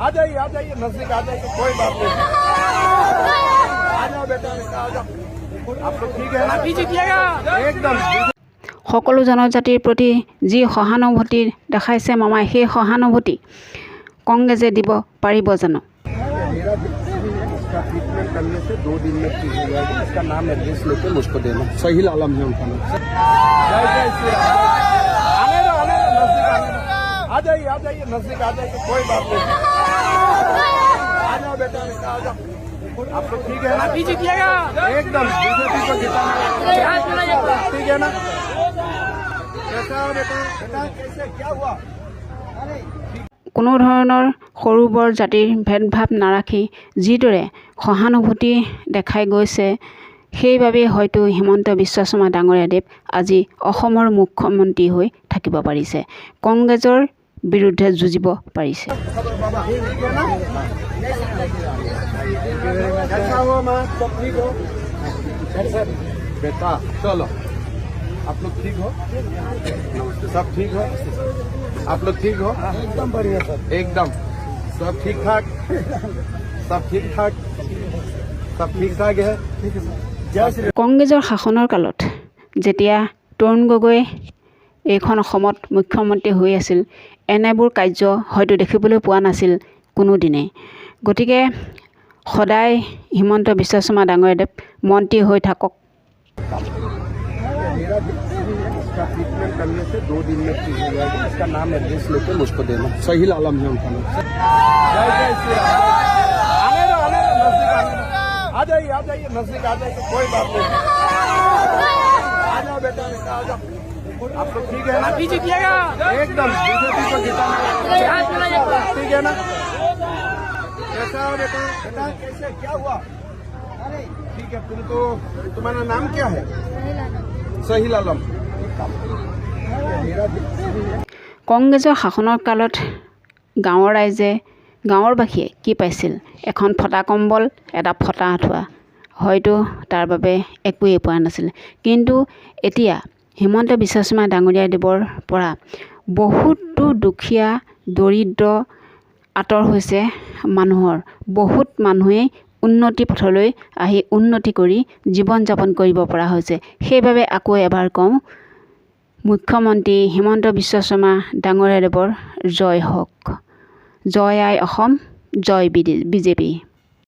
आ जाइए नजदीक आ जाइए, कोई बात नहीं। आ जाओ बेटा, आ जाओ। आप लोग ठीक है ना? एकदम। সকলো জনজাতিৰ প্ৰতি যি সহানুভূতি দেখাইছে মামাই, সেই সহানুভূতি কংগ্ৰেছে দিব পাৰিব জানো? इसका ट्रीटमेंट करने से 2 दिन में ठीक हो जाएगा। इसका नाम एड्रेस लेके मुझको देना। सहील आलम है उनका नाम। जय जय श्री राम। आने दो नजदीक आने दो। आ जाइए नजदीक आ जाइए, कोई बात नहीं। आ जाओ बेटा, आ जाओ। आप लोग ठीक है ना? एकदम। बीजेपी को जिताना, ठीक है ना? कैसा बेटा? कैसे क्या हुआ? কোনো ধৰণৰ সৰু বৰ জাতিৰ ভেদভাৱ নাৰাখি যিদৰে সহানুভূতি দেখাই গৈছে, সেইবাবেই হয়তো হিমন্ত বিশ্ব শৰ্মা ডাঙৰীয়াদেৱ আজি অসমৰ মুখ্যমন্ত্ৰী হৈ থাকিব পাৰিছে, কংগ্ৰেছৰ বিৰুদ্ধে যুঁজিব পাৰিছে। बेटा चलो, आप लोग ठीक हो? सब ठीक हो? आप लोग ठीक हो? एकदम बढ़िया सर, एकदम सब ठीक ठाक, सब ठीक ठाक, सब ठीक ठाक है। কংগ্ৰেছৰ শাসনৰ কালত যেতিয়া তৰুণ গগৈ এইখন অসমত মুখ্যমন্ত্ৰী হৈ আছিল, এনেবোৰ কাৰ্য হয়তো দেখিবলৈ পোৱা নাছিল কোনোদিনেই। গতিকে সদায় হিমন্ত বিশ্ব শৰ্মা ডাঙৰীয়াদেৱ মন্ত্ৰী হৈ থাকক। इसका ट्रीटमेंट करने से 2 दिन में ठीक हो जाएगा। इसका नाम एड्रेस लेके मुझको देना। सहील आलम है उनका नाम। जय जय श्री राम। आने दो नजदीक आने दो। आ जाइए नजदीक आ जाइए, कोई बात नहीं। आ जाओ बेटा, आ जाओ। आप लोग ठीक है ना? एकदम। बीजेपी को जिताना, ठीक है ना? कैसा बेटा? कैसे क्या हुआ? ठीक है, तुमको तुम्हारा नाम क्या है? सहील आलम। কংগ্ৰেছৰ শাসনৰ কালত গাঁৱৰ ৰাইজে, গাঁৱৰবাসীয়ে কি পাইছিল? এখন ফটা কম্বল, এটা ফটা আঁঠুৱা, হয়তো তাৰ বাবে একোৱেই পোৱা নাছিল। কিন্তু এতিয়া হিমন্ত বিশ্ব শৰ্মা ডাঙৰীয়াদেৱৰ পৰা বহুতো দুখীয়া দৰিদ্ৰ আঁতৰ হৈছে মানুহৰ। বহুত মানুহেই উন্নতি পথলৈ আহি উন্নতি কৰি জীৱন যাপন কৰিব পৰা হৈছে। সেইবাবে আকৌ এবাৰ কওঁ, মুখ্যমন্ত্ৰী হিমন্ত বিশ্ব শৰ্মা ডাঙৰীয়াদেৱৰ জয় হওক। জয় আই অসম, জয় বিজেপি।